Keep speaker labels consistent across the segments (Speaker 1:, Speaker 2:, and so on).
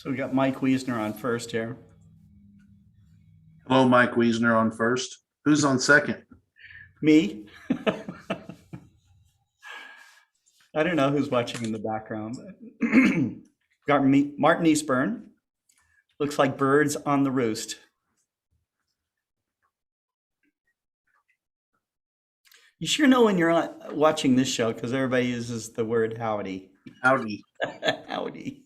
Speaker 1: So we got Mike Wiesner on first here.
Speaker 2: Hello, Mike Wiesner on first. Who's on second?
Speaker 1: Me. I don't know who's watching in the background. Got me, Martin Eastburn. Looks like birds on the roost. You sure know when you're watching this show because everybody uses the word howdy.
Speaker 2: Howdy.
Speaker 1: Howdy.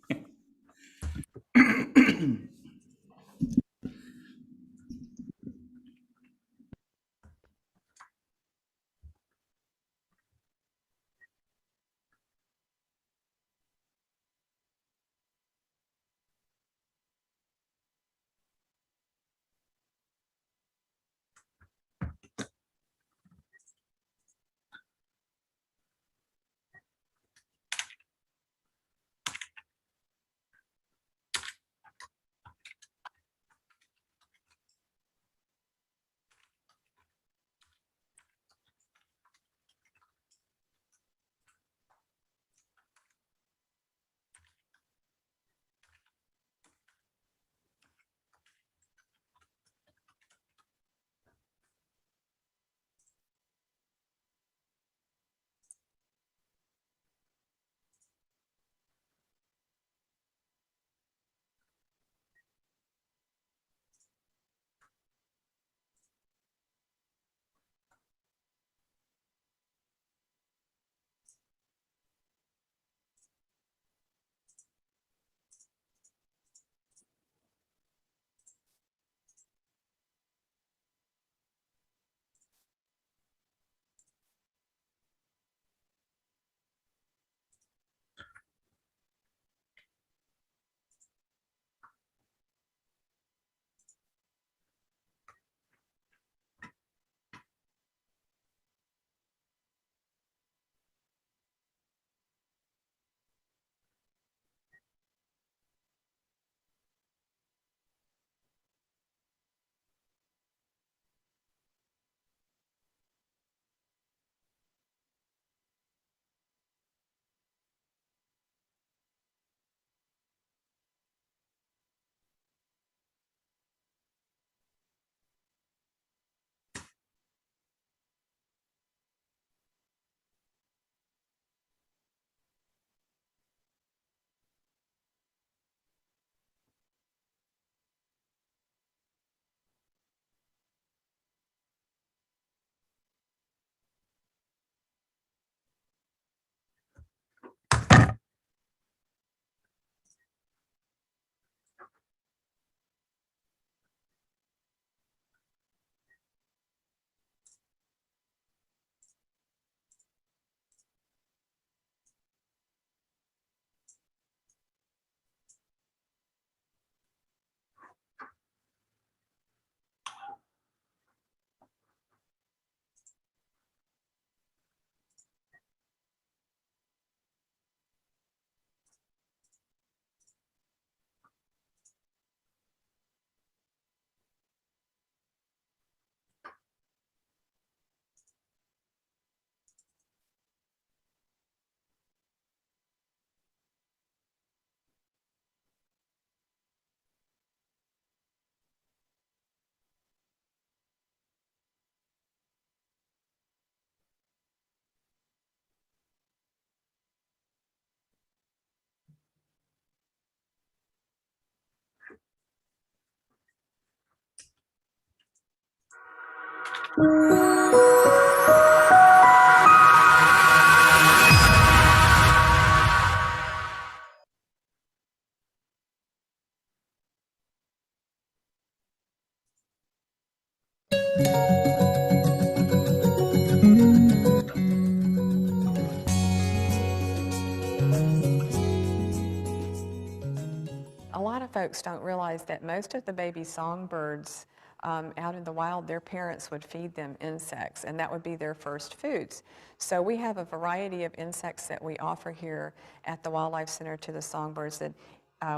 Speaker 3: A lot of folks don't realize that most of the baby songbirds out in the wild, their parents would feed them insects, and that would be their first foods. So we have a variety of insects that we offer here at the Wildlife Center to the songbirds. That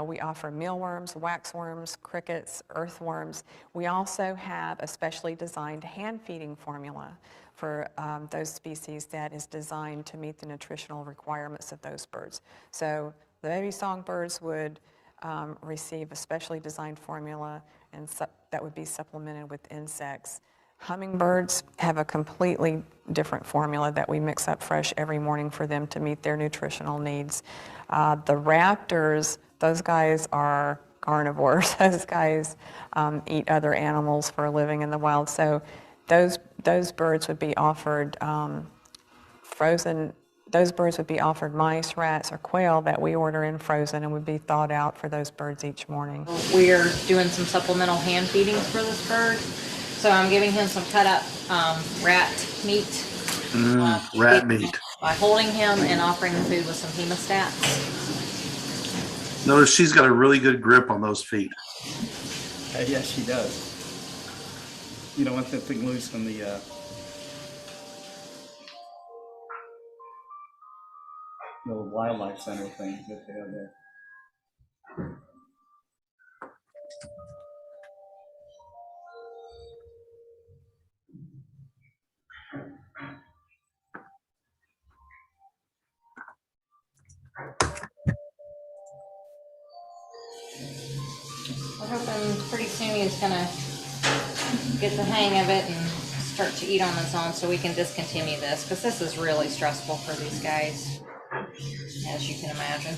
Speaker 3: we offer mealworms, waxworms, crickets, earthworms. We also have a specially designed hand-feeding formula for those species that is designed to meet the nutritional requirements of those birds. So the baby songbirds would receive a specially designed formula and that would be supplemented with insects. Hummingbirds have a completely different formula that we mix up fresh every morning for them to meet their nutritional needs. The raptors, those guys are carnivores. Those guys eat other animals for a living in the wild. So those birds would be offered frozen. Those birds would be offered mice, rats, or quail that we order in frozen and would be thawed out for those birds each morning.
Speaker 4: We're doing some supplemental hand feedings for this bird. So I'm giving him some cut up rat meat.
Speaker 2: Rat meat.
Speaker 4: By holding him and offering the food with some hemostats.
Speaker 2: Notice she's got a really good grip on those feet.
Speaker 1: Yes, she does. You don't want that thing loose from the wildlife center thing that they have there.
Speaker 4: We're hoping pretty soon he's gonna get the hang of it and start to eat on his own so we can discontinue this, because this is really stressful for these guys, as you can imagine.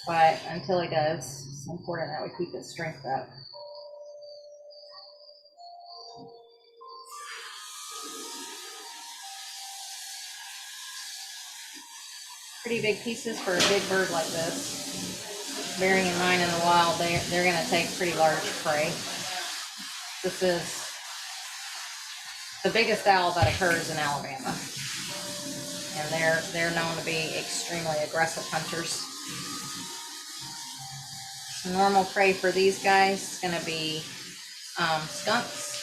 Speaker 4: But until he does, it's important that we keep his strength up. Pretty big pieces for a big bird like this. Bearing in mind in the wild, they're going to take pretty large prey. This is the biggest owl that occurs in Alabama. And they're known to be extremely aggressive hunters. So normal prey for these guys is going to be skunks,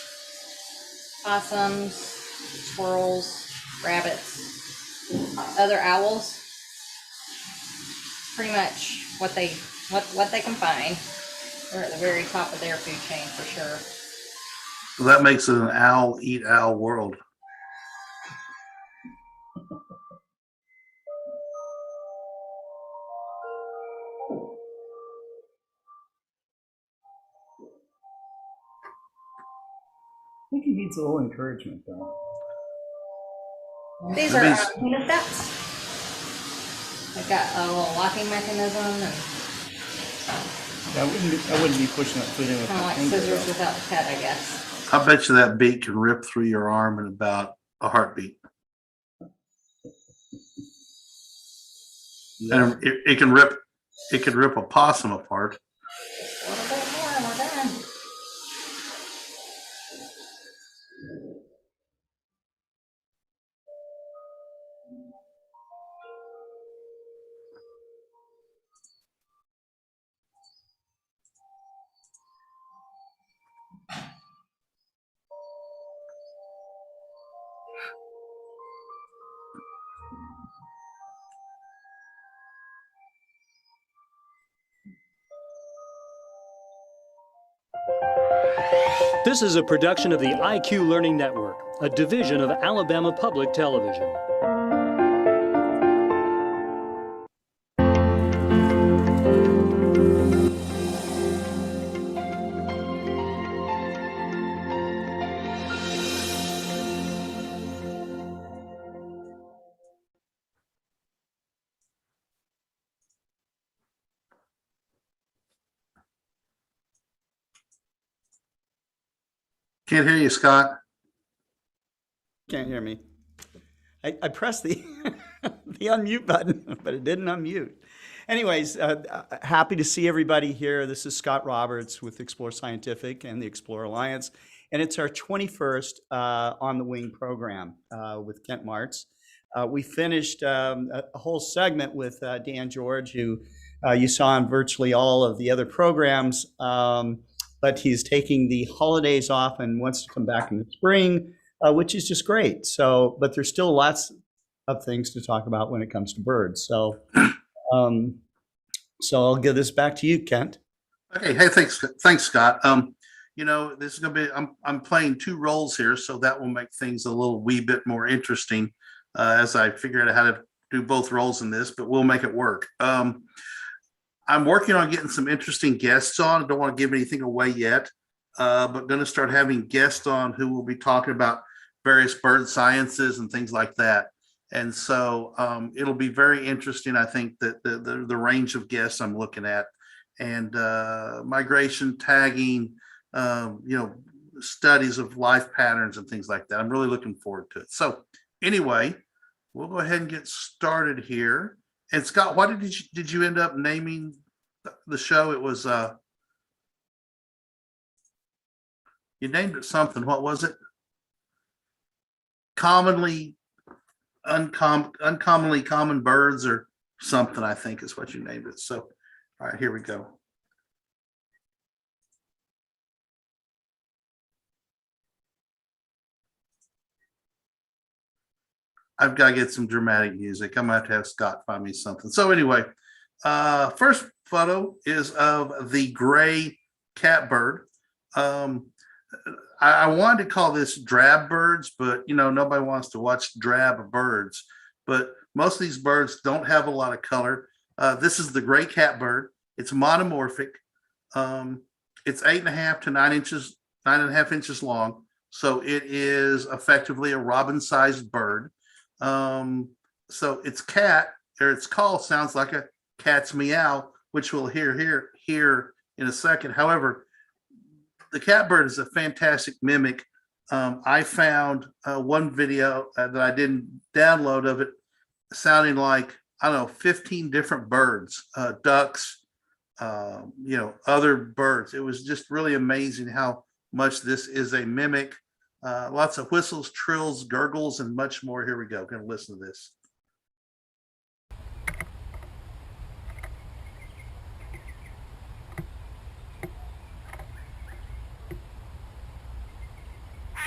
Speaker 4: possums, squirrels, rabbits, other owls. Pretty much what they can find. They're at the very top of their food chain for sure.
Speaker 2: So that makes it an owl eat owl world.
Speaker 1: I think he needs a little encouragement, though.
Speaker 4: These are hemostats. They've got a little locking mechanism and
Speaker 1: I wouldn't be pushing that food in with
Speaker 4: kind of
Speaker 1: my
Speaker 4: like
Speaker 1: finger,
Speaker 4: scissors
Speaker 1: though.
Speaker 4: without the cut, I guess.
Speaker 2: I bet you that beak can rip through your arm in about a heartbeat.
Speaker 1: Yeah.
Speaker 2: And it can rip a possum apart.
Speaker 4: A little bit more and we're done.
Speaker 5: This is a production of the IQ Learning Network, a division of Alabama Public Television.
Speaker 2: Can't hear you, Scott.
Speaker 1: Can't hear me. I pressed the the unmute button, but it didn't unmute. Anyways, happy to see everybody here. This is Scott Roberts with Explore Scientific and the Explore Alliance, and it's our 21st On the Wing program with Kent Marts. We finished a whole segment with Dan George, who you saw in virtually all of the other programs, but he's taking the holidays off and wants to come back in the spring, which is just great. So, but there's still lots of things to talk about when it comes to birds. So, so I'll give this back to you, Kent.
Speaker 2: Okay. Hey, thanks, Scott. You know, this is gonna be. I'm playing two roles here, so that will make things a little wee bit more interesting as I figure out how to do both roles in this, but we'll make it work. I'm working on getting some interesting guests on. I don't want to give anything away yet, but going to start having guests on who will be talking about various bird sciences and things like that. And so it'll be very interesting. I think that the range of guests I'm looking at, and migration, tagging, studies of life patterns and things like that. I'm really looking forward to it. So anyway, we'll go ahead and get started here. And Scott, what did you end up naming the show? It was you named it something. What was it? Uncommonly common birds or something, I think is what you named it. So, all right, here we go. I've got to get some dramatic music. I'm gonna have to have Scott find me something. So anyway, first photo is of the gray catbird. I wanted to call this drab birds, but nobody wants to watch drab birds. But most of these birds don't have a lot of color. This is the gray catbird. It's monomorphic. It's 8.5 to 9.5 inches long. So it is effectively a robin-sized bird. So its call sounds like a cat's meow, which we'll hear in a second. However, the catbird is a fantastic mimic. I found one video that I didn't download of it sounding like, I don't know, 15 different birds, ducks, other birds. It was just really amazing how much this is a mimic. Lots of whistles, trills, gurgles, and much more. Here we go. Going to listen to this.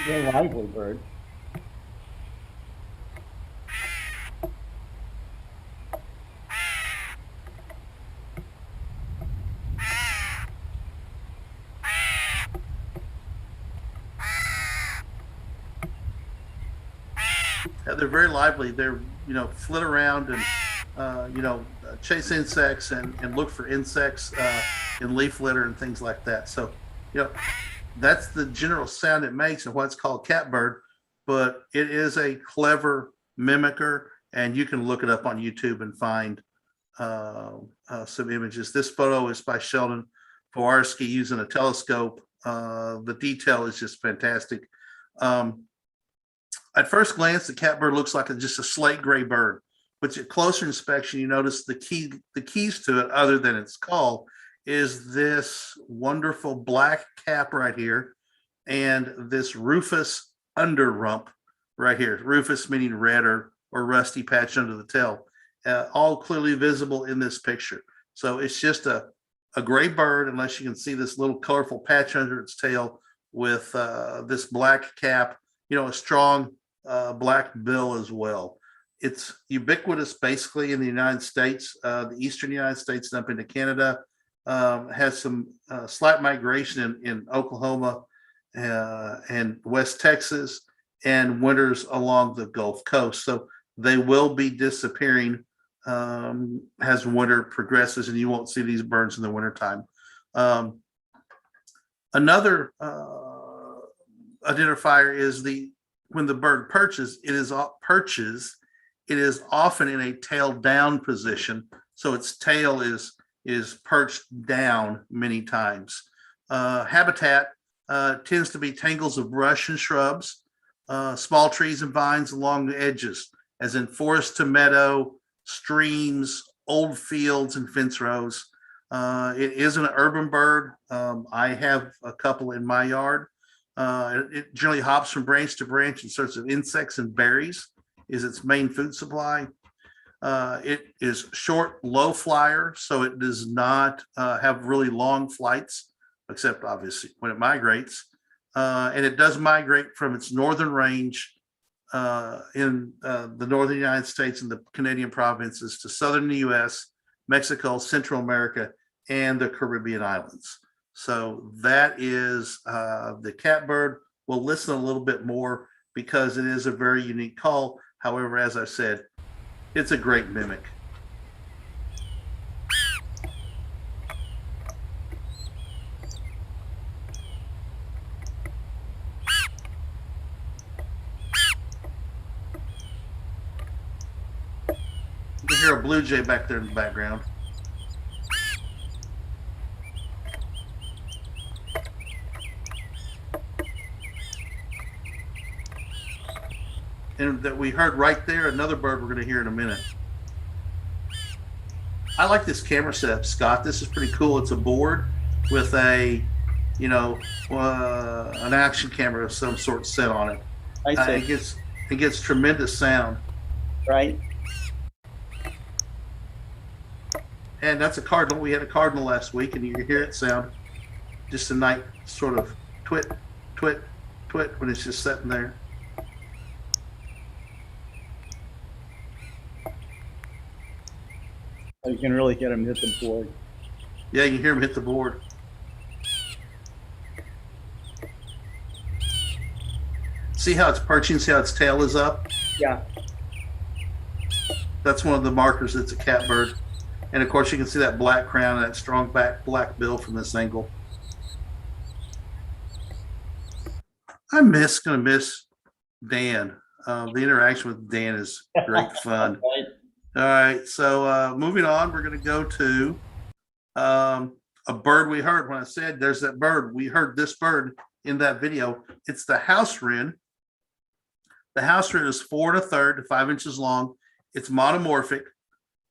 Speaker 1: Very lively bird.
Speaker 2: They're very lively. They're flit around and chase insects and look for insects in leaf litter and things like that. So that's the general sound it makes and what's called catbird. But it is a clever mimicker, and you can look it up on YouTube and find some images. This photo is by Sheldon Powarski using a telescope. The detail is just fantastic. At first glance, the catbird looks like just a slate gray bird, but at closer inspection, you notice the keys to it, other than its call, is this wonderful black cap right here, and this rufous underrump right here. Rufous meaning red or rusty patch under the tail, all clearly visible in this picture. So it's just a gray bird, unless you can see this little colorful patch under its tail with this black cap, a strong black bill as well. It's ubiquitous basically in the United States, the eastern United States and up into Canada. Has some slight migration in Oklahoma and West Texas, and winters along the Gulf Coast. So they will be disappearing as winter progresses, and you won't see these birds in the wintertime. Another identifier is when the bird perches, it is often in a tail down position. So its tail is perched down many times. Habitat tends to be tangles of brush and shrubs, small trees and vines along the edges, as in forest to meadow, streams, old fields, and fence rows. It is an urban bird. I have a couple in my yard. It generally hops from branch to branch in search of insects and berries, is its main food supply. It is short, low flyer, so it does not have really long flights, except obviously when it migrates. And it does migrate from its northern range in the northern United States and the Canadian provinces to southern US, Mexico, Central America, and the Caribbean islands. So that is the catbird. We'll listen a little bit more because it is a very unique call. However, as I said, It's a great mimic. You can hear a blue jay back there in the background. And that we heard right there, another bird we're going to hear in a minute. I like this camera setup, Scott. This is pretty cool. It's a board with a, an action camera of some sort set on it.
Speaker 1: I see.
Speaker 2: It gets tremendous sound.
Speaker 1: Right?
Speaker 2: And that's a cardinal. We had a cardinal last week, and you can hear it sound just a nice sort of twit, twit, twit when it's just sitting there.
Speaker 1: You can really get them hit the board.
Speaker 2: Yeah, you hear him hit the board. See how it's perching? See how its tail is up?
Speaker 1: Yeah.
Speaker 2: That's one of the markers. It's a catbird. And of course, you can see that black crown and that strong black bill from this angle. Gonna miss Dan. The interaction with Dan is great fun.
Speaker 1: Right.
Speaker 2: All right, so moving on, we're going to go to a bird we heard. When I said there's that bird, we heard this bird in that video. It's the house wren. The house wren is 4 1/3 to 5 inches long. It's monomorphic,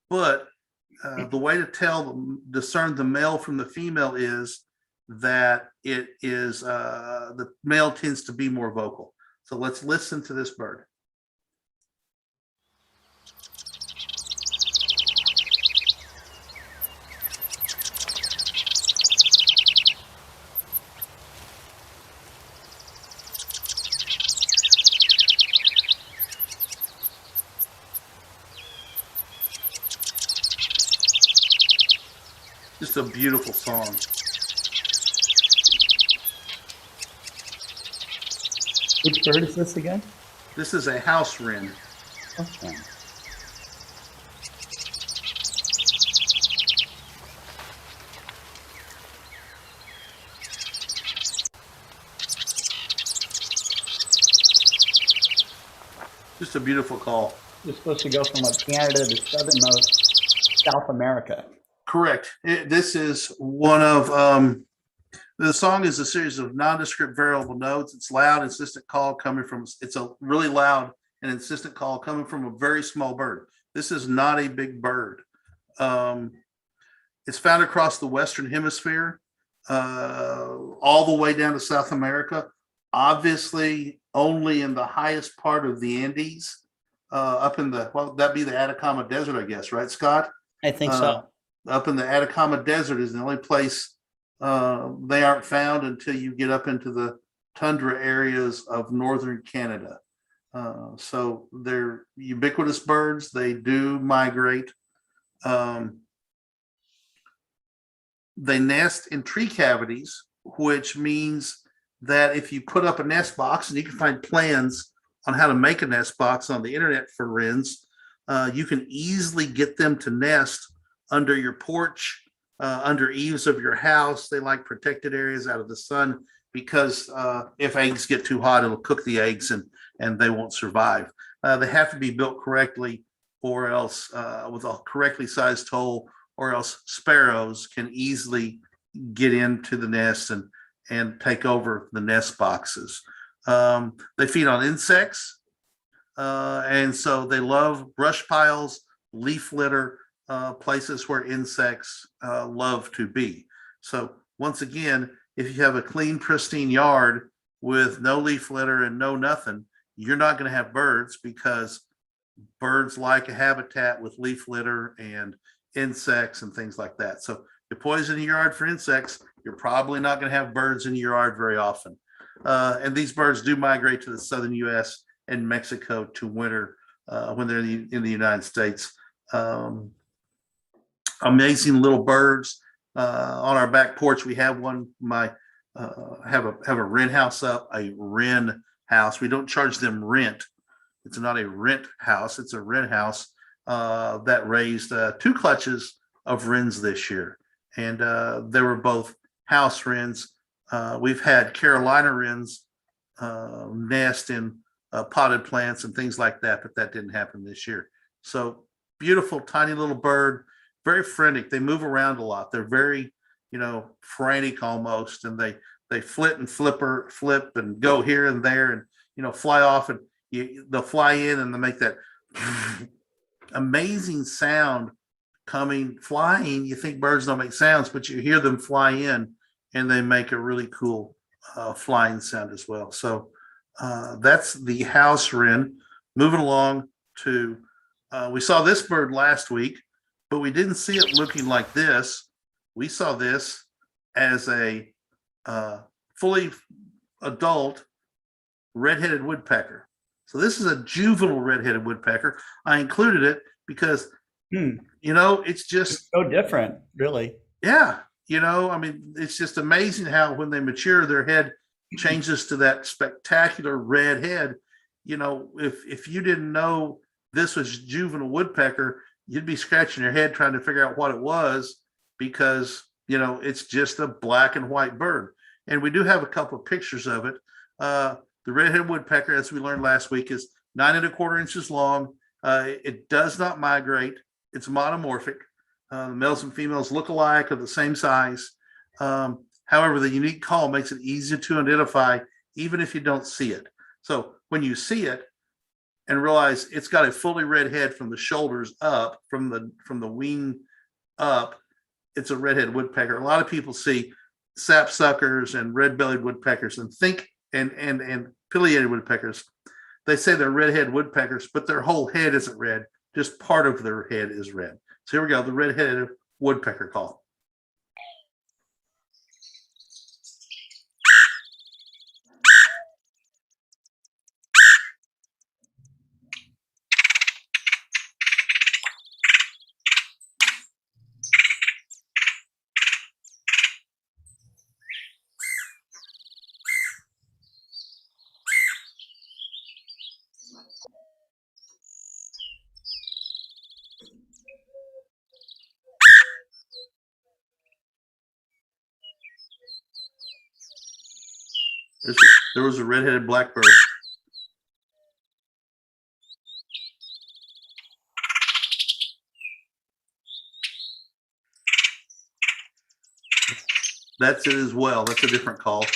Speaker 2: but the way to discern the male from the female is that it is the male tends to be more vocal. So let's listen to this bird. Just a beautiful song.
Speaker 1: Which bird is this again?
Speaker 2: This is a house wren.
Speaker 1: Okay.
Speaker 2: Just a beautiful call.
Speaker 1: You're supposed to go from Canada to southernmost South America.
Speaker 2: Correct. This is one of the song is a series of nondescript variable notes. It's loud, insistent call coming from. It's a really loud and insistent call coming from a very small bird. This is not a big bird. It's found across the Western Hemisphere, all the way down to South America. Obviously, only in the highest part of the Andes, up in that'd be the Atacama Desert, I guess, right, Scott?
Speaker 1: I think so.
Speaker 2: Up in the Atacama Desert is the only place they aren't found until you get up into the tundra areas of northern Canada. So they're ubiquitous birds. They do migrate. They nest in tree cavities, which means that if you put up a nest box, and you can find plans on how to make a nest box on the internet for wrens, you can easily get them to nest under your porch, under eaves of your house. They like protected areas out of the sun because if eggs get too hot, it'll cook the eggs and they won't survive. They have to be built correctly, or else with a correctly sized hole, or else sparrows can easily get into the nest and take over the nest boxes. They feed on insects, and so they love brush piles, leaf litter, places where insects love to be. So once again, if you have a clean, pristine yard with no leaf litter and no nothing, you're not going to have birds, because birds like a habitat with leaf litter and insects and things like that. So you poison your yard for insects, you're probably not going to have birds in your yard very often. And these birds do migrate to the southern U.S. and Mexico to winter when they're in the United States. Amazing little birds. On our back porch, we have one. Have a wren house up, a wren house. We don't charge them rent. It's not a rent house. It's a wren house. that raised 2 clutches of wrens this year. And they were both house wrens. We've had Carolina wrens nest in potted plants and things like that, but that didn't happen this year. So beautiful, tiny little bird, very frantic. They move around a lot. They're very, frantic almost, and they flip and go here and there, and fly off, and they'll fly in and they make that amazing sound flying. You think birds don't make sounds, but you hear them fly in and they make a really cool flying sound as well. So that's the house wren. Moving along to, we saw this bird last week, but we didn't see it looking like this. We saw this as a fully adult red-headed woodpecker. So this is a juvenile red-headed woodpecker. I included it because, it's just
Speaker 1: so different, really.
Speaker 2: Yeah. It's just amazing how when they mature, their head changes to that spectacular red head. If you didn't know this was juvenile woodpecker, you'd be scratching your head trying to figure out what it was, because, it's just a black and white bird. And we do have a couple of pictures of it. The redhead woodpecker, as we learned last week, is 9 1/4 inches long. It does not migrate. It's monomorphic. The males and females look alike, are the same size. However, the unique call makes it easy to identify, even if you don't see it. So when you see it and realize it's got a fully red head from the shoulders up, from the wing up, it's a redhead woodpecker. A lot of people see sapsuckers and red-bellied woodpeckers and think and pileated woodpeckers. They say they're redhead woodpeckers, but their whole head isn't red. Just part of their head is red. So here we go, the red-headed woodpecker call. There was a red-headed blackbird. That's it as well. That's a different call.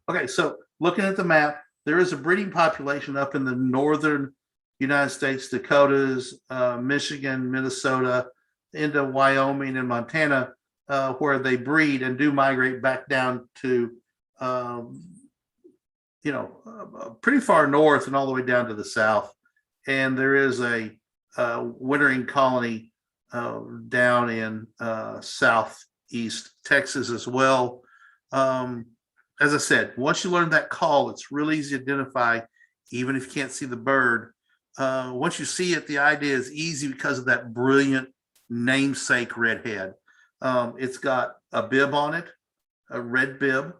Speaker 2: Okay, so looking at the map, there is a breeding population up in the northern United States, Dakotas, Michigan, Minnesota, into Wyoming and Montana, where they breed and do migrate back down to, pretty far north and all the way down to the south. And there is a wintering colony down in southeast Texas as well. As I said, once you learn that call, it's really easy to identify, even if you can't see the bird. Once you see it, the idea is easy because of that brilliant namesake red head. It's got a bib on it, a red bib,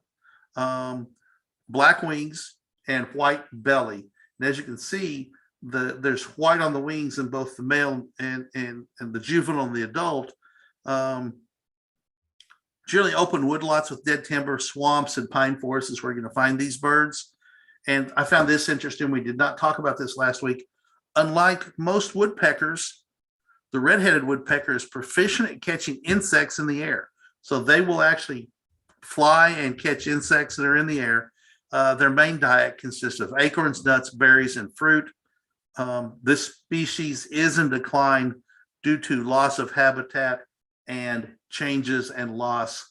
Speaker 2: black wings, and white belly. And as you can see, there's white on the wings in both the male and the juvenile and the adult. Generally open woodlots with dead timber, swamps, and pine forests is where you're going to find these birds. And I found this interesting. We did not talk about this last week. Unlike most woodpeckers, the red-headed woodpecker is proficient at catching insects in the air. So they will actually fly and catch insects that are in the air. Their main diet consists of acorns, nuts, berries, and fruit. This species is in decline due to loss of habitat and changes and loss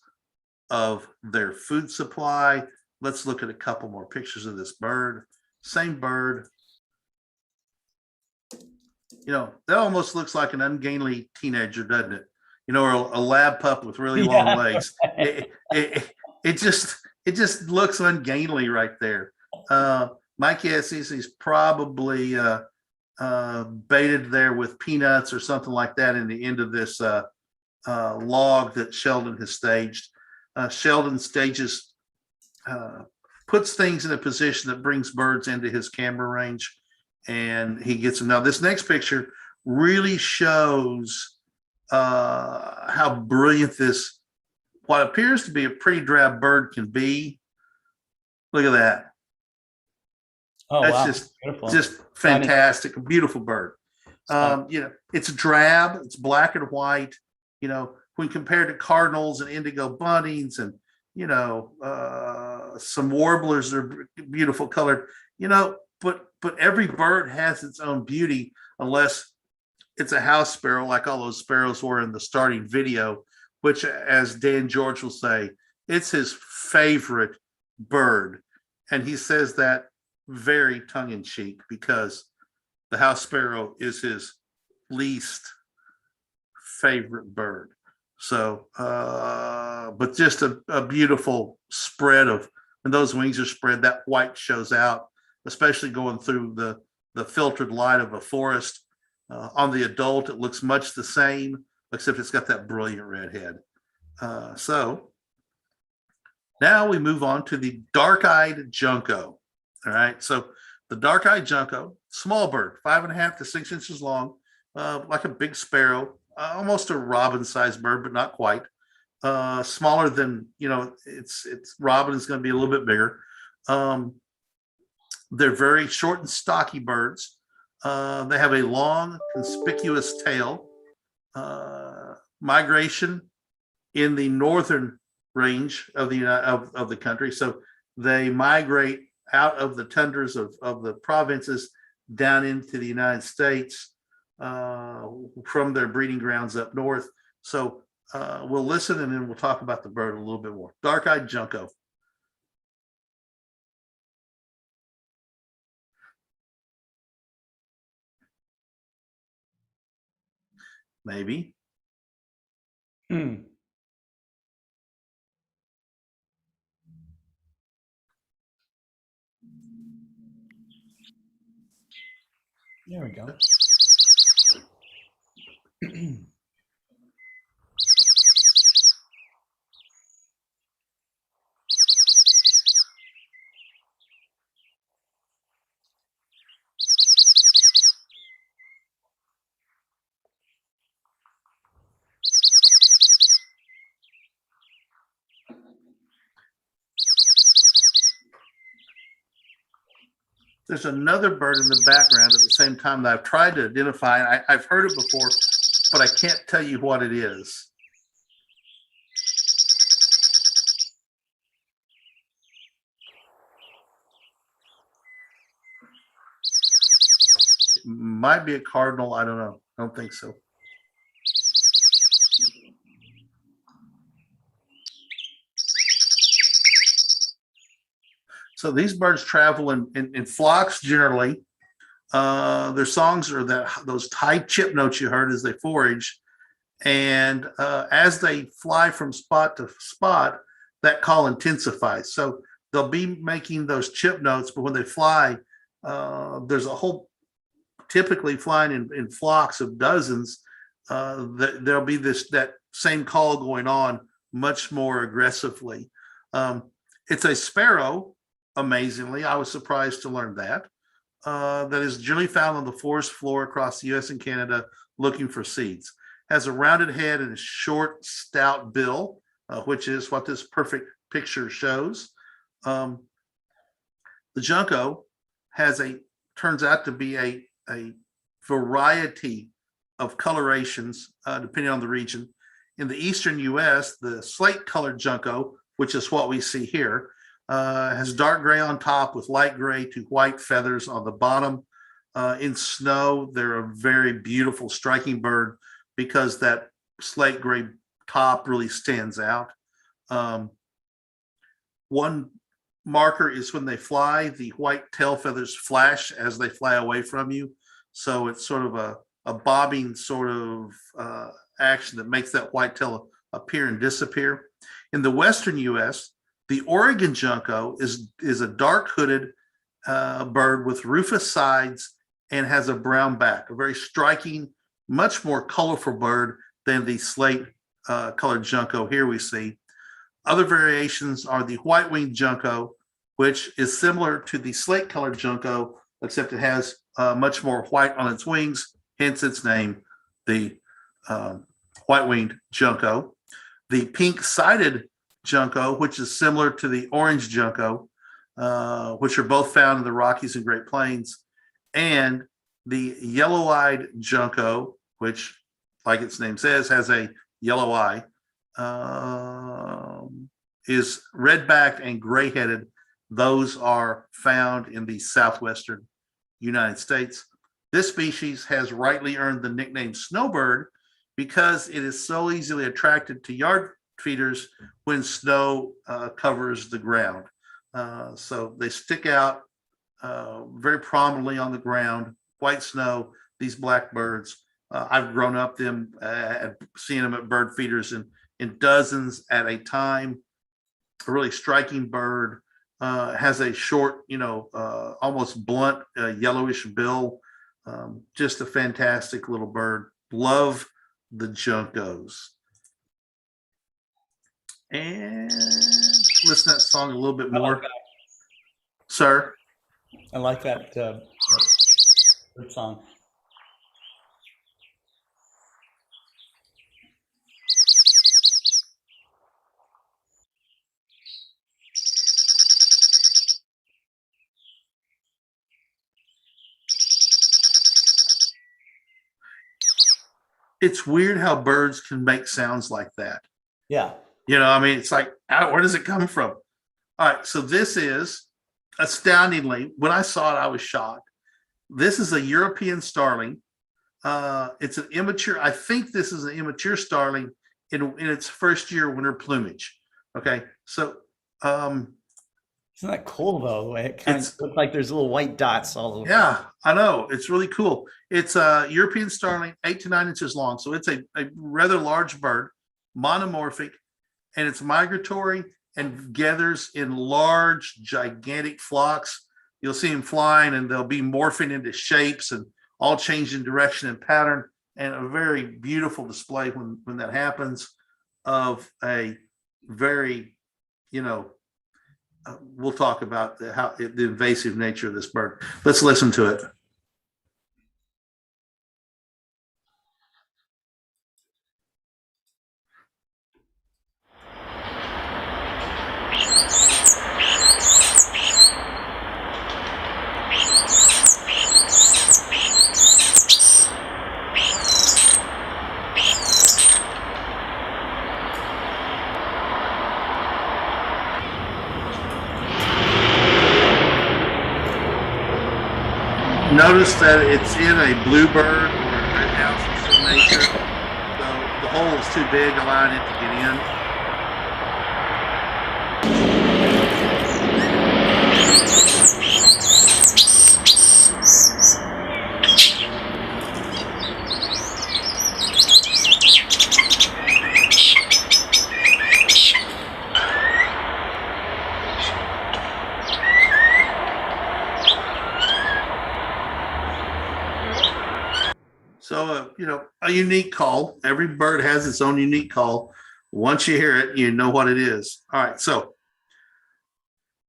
Speaker 2: of their food supply. Let's look at a couple more pictures of this bird. Same bird. That almost looks like an ungainly teenager, doesn't it? Or a lab pup with really long legs. It just looks ungainly right there. My guess is he's probably baited there with peanuts or something like that in the end of this log that Sheldon has staged. Sheldon stages puts things in a position that brings birds into his camera range, and he gets them. Now, this next picture really shows how brilliant this, what appears to be a pretty drab bird, can be. Look at that.
Speaker 1: Oh,
Speaker 2: That's
Speaker 1: wow.
Speaker 2: just
Speaker 1: Beautiful.
Speaker 2: just
Speaker 1: Stunning.
Speaker 2: fantastic. A beautiful bird. It's drab, it's black and white. When compared to cardinals and indigo buntings and some warblers are beautiful colored. But every bird has its own beauty, unless it's a house sparrow, like all those sparrows were in the starting video, which, as Dan George will say, it's his favorite bird. And he says that very tongue-in-cheek, because the house sparrow is his least favorite bird. So, but just a beautiful spread of, when those wings are spread, that white shows out, especially going through the filtered light of a forest. On the adult, it looks much the same, except it's got that brilliant red head. So now we move on to the dark-eyed Junco. All right, so the dark-eyed Junco, small bird, 5.5 to 6 inches long, like a big sparrow, almost a robin-sized bird, but not quite. Smaller than, it's robin is going to be a little bit bigger. They're very short and stocky birds. They have a long, conspicuous tail. Migration in the northern range of the country, so they migrate out of the tundras of the provinces down into the United States from their breeding grounds up north. So we'll listen, and then we'll talk about the bird a little bit more. Dark-eyed Junco. Maybe.
Speaker 1: Hmm. There we go.
Speaker 2: There's another bird in the background at the same time that I've tried to identify. I've heard it before, but I can't tell you what it is. It might be a cardinal. I don't know. I don't think so. So these birds travel in flocks generally. Their songs are those high chip notes you heard as they forage. And as they fly from spot to spot, that call intensifies. So they'll be making those chip notes, but when they fly, there's a whole, typically flying in flocks of dozens, there'll be that same call going on much more aggressively. It's a sparrow. Amazingly, I was surprised to learn that is generally found on the forest floor across the U.S. and Canada looking for seeds. Has a rounded head and a short, stout bill, which is what this perfect picture shows. The Junco turns out to be a variety of colorations depending on the region. In the eastern U.S., the slate-colored Junco, which is what we see here, has dark gray on top with light gray to white feathers on the bottom. In snow, they're a very beautiful, striking bird because that slate gray top really stands out. One marker is when they fly, the white tail feathers flash as they fly away from you. So it's sort of a bobbing sort of action that makes that white tail appear and disappear. In the western U.S., the Oregon Junco is a dark hooded bird with rufous sides and has a brown back, a very striking, much more colorful bird than the slate colored Junco here we see. Other variations are the white-winged Junco, which is similar to the slate-colored Junco, except it has much more white on its wings, hence its name, the white-winged Junco. The pink-sided Junco, which is similar to the orange Junco, which are both found in the Rockies and Great Plains, and the yellow-eyed Junco, which, like its name says, has a yellow eye, is red-backed and gray-headed. Those are found in the southwestern United States. This species has rightly earned the nickname snowbird because it is so easily attracted to yard feeders when snow covers the ground. So they stick out very prominently on the ground, white snow, these black birds. I've grown up seeing them at bird feeders in dozens at a time. A really striking bird. Has a short, almost blunt, yellowish bill. Just a fantastic little bird. Love the Juncos. And listen to that song a little bit
Speaker 1: I
Speaker 2: more.
Speaker 1: like that.
Speaker 2: Sir?
Speaker 1: I like that song.
Speaker 2: It's weird how birds can make sounds like that.
Speaker 1: Yeah.
Speaker 2: It's like, where does it come from? All right, so this is astoundingly, when I saw it, I was shocked. This is a European starling. It's an immature, I think this is an immature starling in its first year winter plumage. Okay, so
Speaker 1: Isn't that cool though? The way it kind of looks like there's little white dots all over.
Speaker 2: yeah, I know. It's really cool. It's a European starling, 8 to 9 inches long. So it's a rather large bird, monomorphic, and it's migratory and gathers in large, gigantic flocks. You'll see them flying and they'll be morphing into shapes and all changing direction and pattern. And a very beautiful display when that happens of a very, we'll talk about the invasive nature of this bird. Let's listen to it. Notice that it's in a bluebird or a red house of some nature. So the hole is too big, allowing it to get in. So, a unique call. Every bird has its own unique call. Once you hear it, you know what it is. All right. So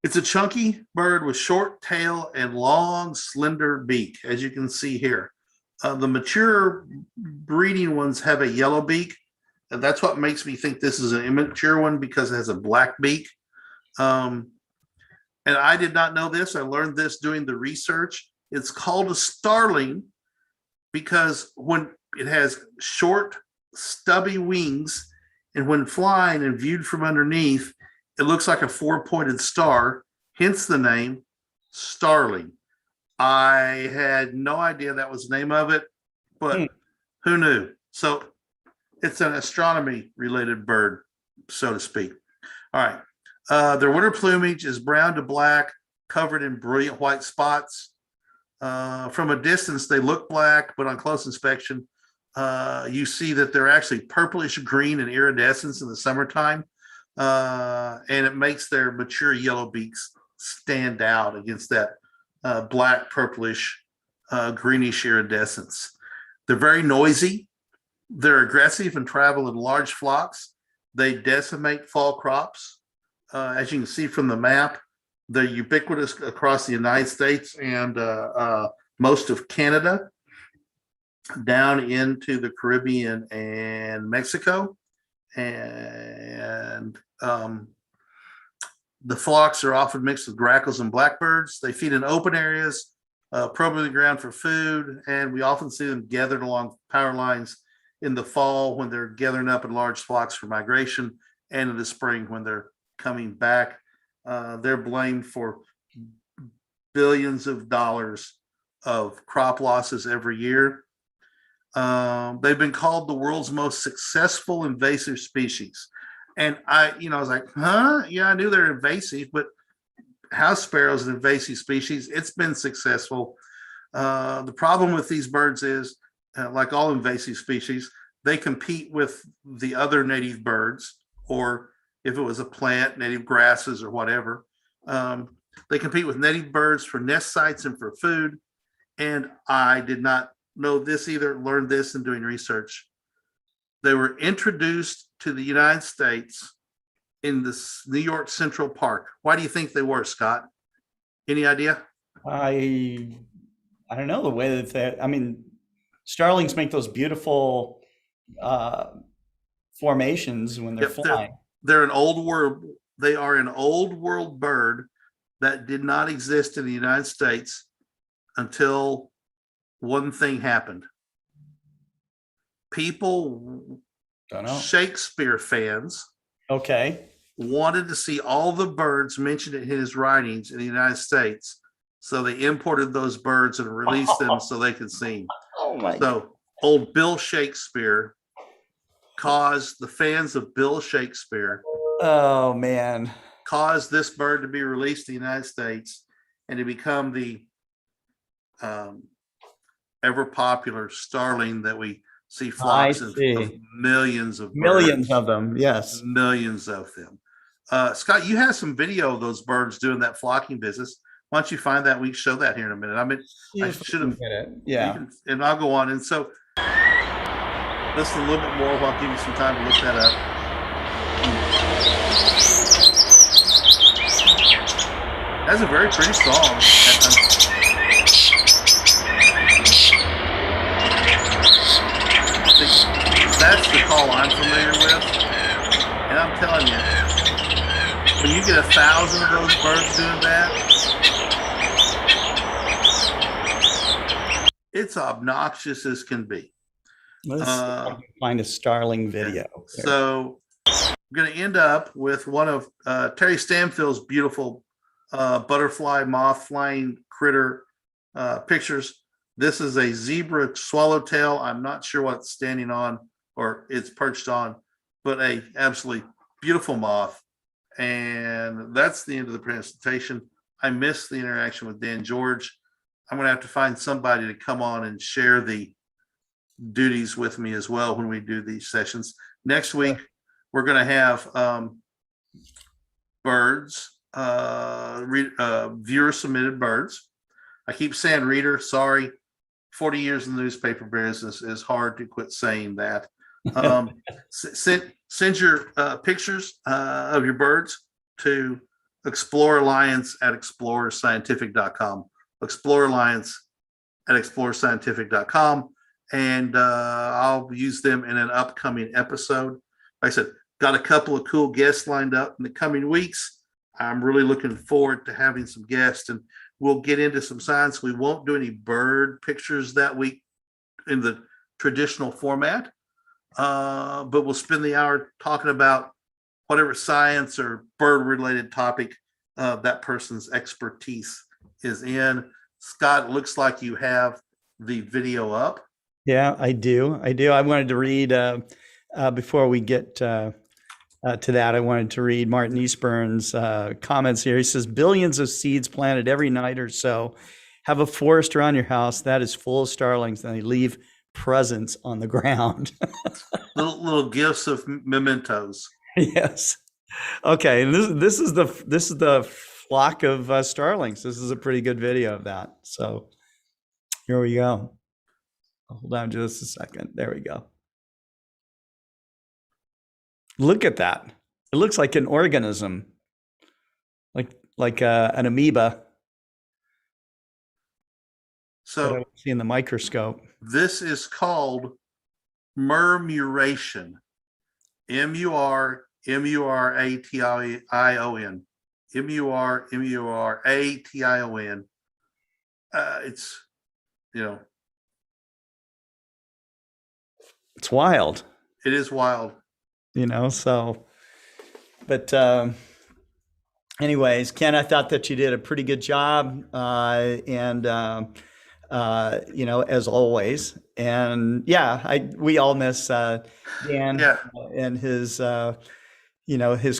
Speaker 2: it's a chunky bird with short tail and long, slender beak, as you can see here. The mature breeding ones have a yellow beak. And that's what makes me think this is an immature one because it has a black beak. And I did not know this. I learned this doing the research. It's called a starling because when it has short, stubby wings, and when flying and viewed from underneath, it looks like a four-pointed star, hence the name Starling. I had no idea that was the name of it, but who knew? So it's an astronomy-related bird, so to speak. All right. Their winter plumage is brown to black, covered in brilliant white spots. From a distance, they look black, but on close inspection, you see that they're actually purplish green and iridescence in the summertime. And it makes their mature yellow beaks stand out against that black, purplish, greenish iridescence. They're very noisy. They're aggressive and travel in large flocks. They decimate fall crops. As you can see from the map, They're ubiquitous across the United States and most of Canada, down into the Caribbean and Mexico. And the flocks are often mixed with grackles and blackbirds. They feed in open areas, probing the ground for food, and we often see them gathered along power lines in the fall when they're gathering up in large flocks for migration, and in the spring when they're coming back. They're blamed for billions of dollars of crop losses every year. They've been called the world's most successful invasive species. And I was like, huh? Yeah, I knew they're invasive, but house sparrow is an invasive species. It's been successful. The problem with these birds is, like all invasive species, they compete with the other native birds, or if it was a plant, native grasses or whatever. They compete with native birds for nest sites and for food. And I did not know this either, learned this in doing research. They were introduced to the United States in the New York Central Park. Why do you think they were, Scott? Any idea?
Speaker 1: I don't know the way that I mean, starlings make those beautiful formations when they're
Speaker 2: Yep,
Speaker 1: flying.
Speaker 2: they're an old world. They are an old world bird that did not exist in the United States until one thing happened. People,
Speaker 1: Don't know.
Speaker 2: Shakespeare fans,
Speaker 1: Okay.
Speaker 2: wanted to see all the birds mentioned in his writings in the United States. So they imported those birds and released them so they could sing.
Speaker 1: Oh my.
Speaker 2: So old Bill Shakespeare caused the fans of Bill Shakespeare
Speaker 1: Oh man.
Speaker 2: caused this bird to be released in the United States and to become the ever popular starling that we see flocks of millions of birds.
Speaker 1: Millions of them. Yes.
Speaker 2: Millions of them. Scott, you have some video of those birds doing that flocking business. Why don't you find that? We can show that here in a minute. I mean, I should have.
Speaker 1: Get it. Yeah.
Speaker 2: And I'll go on. And so, listen a little bit more. I'll give you some time to look that up. That's a very pretty song. That's the call I'm familiar with. And I'm telling you, when you get 1,000 of those birds doing that, it's obnoxious as can be.
Speaker 1: Let's see if I can find a starling video.
Speaker 2: So I'm going to end up with one of Terry Stanfield's beautiful butterfly, moth, flying critter pictures. This is a zebra swallowtail. I'm not sure what it's standing on or it's perched on, but a absolutely beautiful moth. And that's the end of the presentation. I missed the interaction with Dan George. I'm going to have to find somebody to come on and share the duties with me as well when we do these sessions. Next week, we're going to have birds, viewer submitted birds. I keep saying reader, sorry. 40 years in the newspaper business is hard to quit saying that. Send your pictures of your birds to Explore Alliance at explorerscientific.com. Explore Alliance at explorerscientific.com. And I'll use them in an upcoming episode. Like I said, got a couple of cool guests lined up in the coming weeks. I'm really looking forward to having some guests, and we'll get into some science. We won't do any bird pictures that week in the traditional format, but we'll spend the hour talking about whatever science or bird-related topic that person's expertise is in. Scott, it looks like you have the video up.
Speaker 1: Yeah, I do. I wanted to read, before we get to that, I wanted to read Martin Eastburn's comments here. He says, billions of seeds planted every night or so. Have a forest around your house that is full of starlings, and they leave presents on the ground.
Speaker 2: little gifts of mementos.
Speaker 1: Yes. Okay. And this is the flock of starlings. This is a pretty good video of that. So here we go. Hold on just a second. There we go. Look at that. It looks like an organism. Like like an amoeba that I
Speaker 2: So
Speaker 1: would see in the microscope.
Speaker 2: this is called murmuration. Murmuratation. Murmuratation. It's, you know,
Speaker 1: It's wild,
Speaker 2: it is wild.
Speaker 1: so, but anyways, Ken, I thought that you did a pretty good job, and as always. And yeah, we all miss Dan
Speaker 2: Yeah.
Speaker 1: and his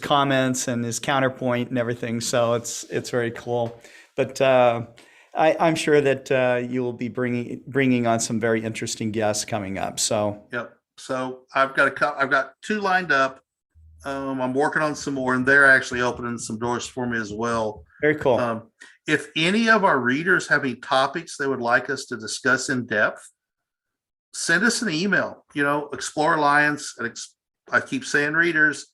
Speaker 1: comments and his counterpoint and everything. So it's very cool. But I'm sure that you will be bringing on some very interesting guests coming up. So
Speaker 2: Yep. So I've got two lined up. I'm working on some more, and they're actually opening some doors for me as well.
Speaker 1: very cool.
Speaker 2: If any of our readers have any topics they would like us to discuss in depth, send us an email. Explore Alliance, and I keep saying readers,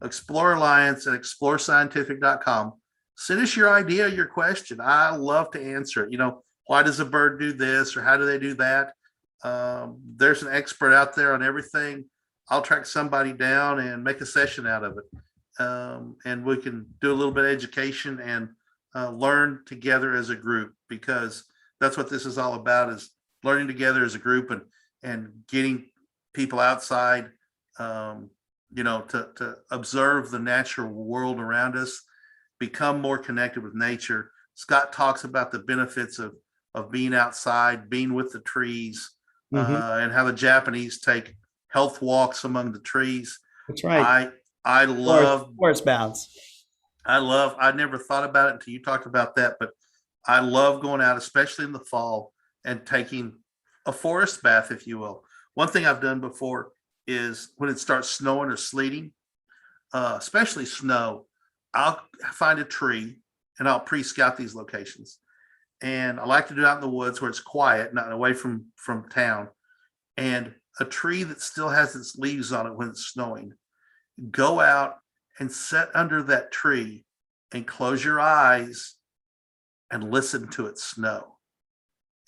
Speaker 2: Explore Alliance at explorescientific.com. Send us your idea, your question. I love to answer it. Why does a bird do this, or how do they do that? There's an expert out there on everything. I'll track somebody down and make a session out of it. And we can do a little bit of education and learn together as a group, because that's what this is all about, is learning together as a group and getting people outside, to observe the natural world around us, become more connected with nature. Scott talks about the benefits of being outside, being with the trees, and how the Japanese take health walks among the trees.
Speaker 1: That's right.
Speaker 2: I love
Speaker 1: forest bounds.
Speaker 2: I never thought about it until you talked about that, but I love going out, especially in the fall, and taking a forest bath, if you will. One thing I've done before is when it starts snowing or sleeting, especially snow, I'll find a tree and I'll pre-scout these locations. And I like to do it out in the woods where it's quiet, not away from town. And a tree that still has its leaves on it when it's snowing, go out and sit under that tree and close your eyes and listen to it snow.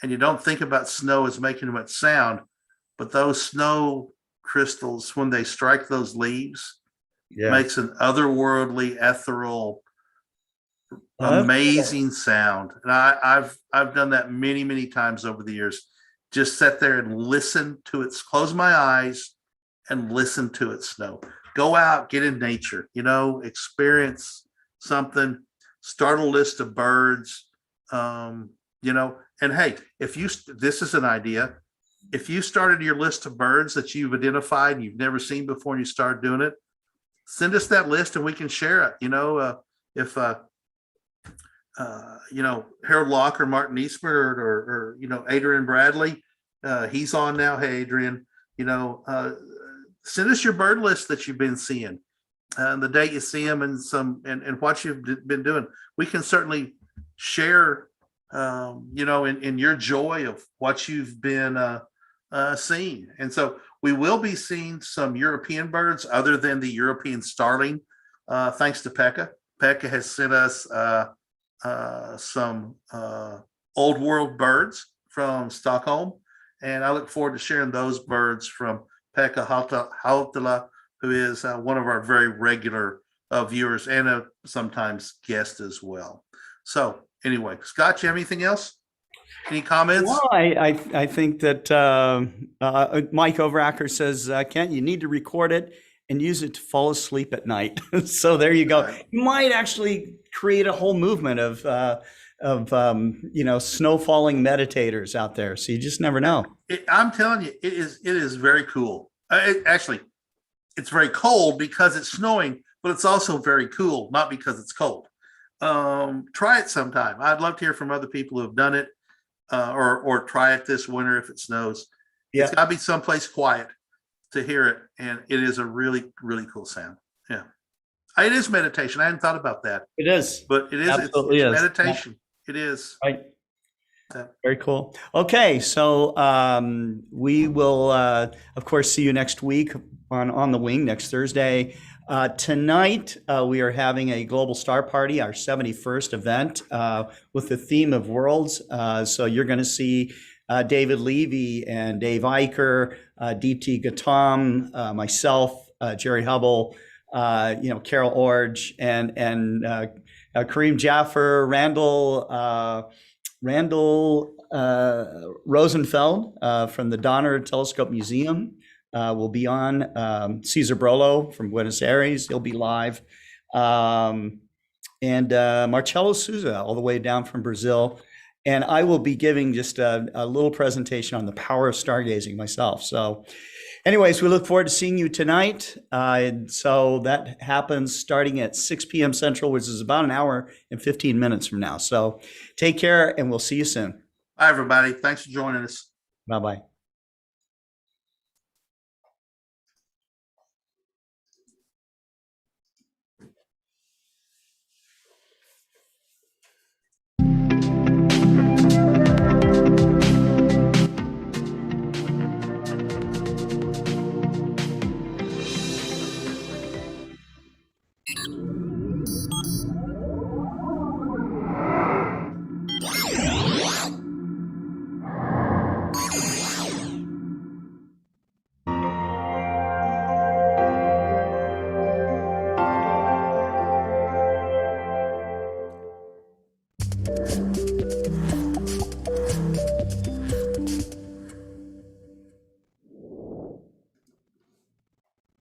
Speaker 2: And you don't think about snow as making much sound, but those snow crystals, when they strike those leaves, makes an otherworldly, ethereal, amazing sound. And I've done that many, many times over the years. Just sit there and listen to it, close my eyes and listen to it snow. Go out, get in nature, experience something, start a list of birds, and hey, this is an idea. If you started your list of birds that you've identified and you've never seen before and you start doing it, send us that list and we can share it. If Harold Locke or Martin Eastman or Adrian Bradley, he's on now. Hey, Adrian, send us your bird list that you've been seeing, the date you see them, and what you've been doing. We can certainly share, in your joy of what you've been seeing. And so we will be seeing some European birds other than the European starling, thanks to Pekka. Pekka has sent us some old world birds from Stockholm, and I look forward to sharing those birds from Pekka Hautala, who is one of our very regular viewers and a sometimes guest as well. So anyway, Scott, you have anything else? Any comments?
Speaker 1: Well, I think that Mike Overacker says, Kent, you need to record it and use it to fall asleep at night. So there you go. You might actually create a whole movement of snow falling meditators out there. So you just never know.
Speaker 2: I'm telling you, it is very cool. It's very cold because it's snowing, but it's also very cool, not because it's cold. Try it sometime. I'd love to hear from other people who have done it, or try it this winter if it snows.
Speaker 1: Yeah.
Speaker 2: It's got to be someplace quiet to hear it, and it is a really, really cool sound. Yeah, it is meditation. I hadn't thought about that.
Speaker 1: It is,
Speaker 2: but it is.
Speaker 1: Absolutely
Speaker 2: it's
Speaker 1: is.
Speaker 2: meditation. It is.
Speaker 1: Right. Very cool. Okay, so we will, of course, see you next week on the Wing next Thursday. Tonight, we are having a Global Star Party, our 71st event, with the theme of worlds. So you're going to see David Levy and Dave Eicher, Deepti Gautam, myself, Jerry Hubble, Carol Orge, and Kareem Jaffer, Randall Rosenfeld from the Donner Telescope Museum will be on. Cesar Brolo from Buenos Aires, he'll be live. And Marcelo Souza, all the way down from Brazil. And I will be giving just a little presentation on the power of stargazing myself. So anyways, we look forward to seeing you tonight. So that happens starting at 6 p.m. Central, which is about an hour and 15 minutes from now. So take care, and we'll see you soon.
Speaker 2: Bye, everybody. Thanks for joining us.
Speaker 1: Bye-bye.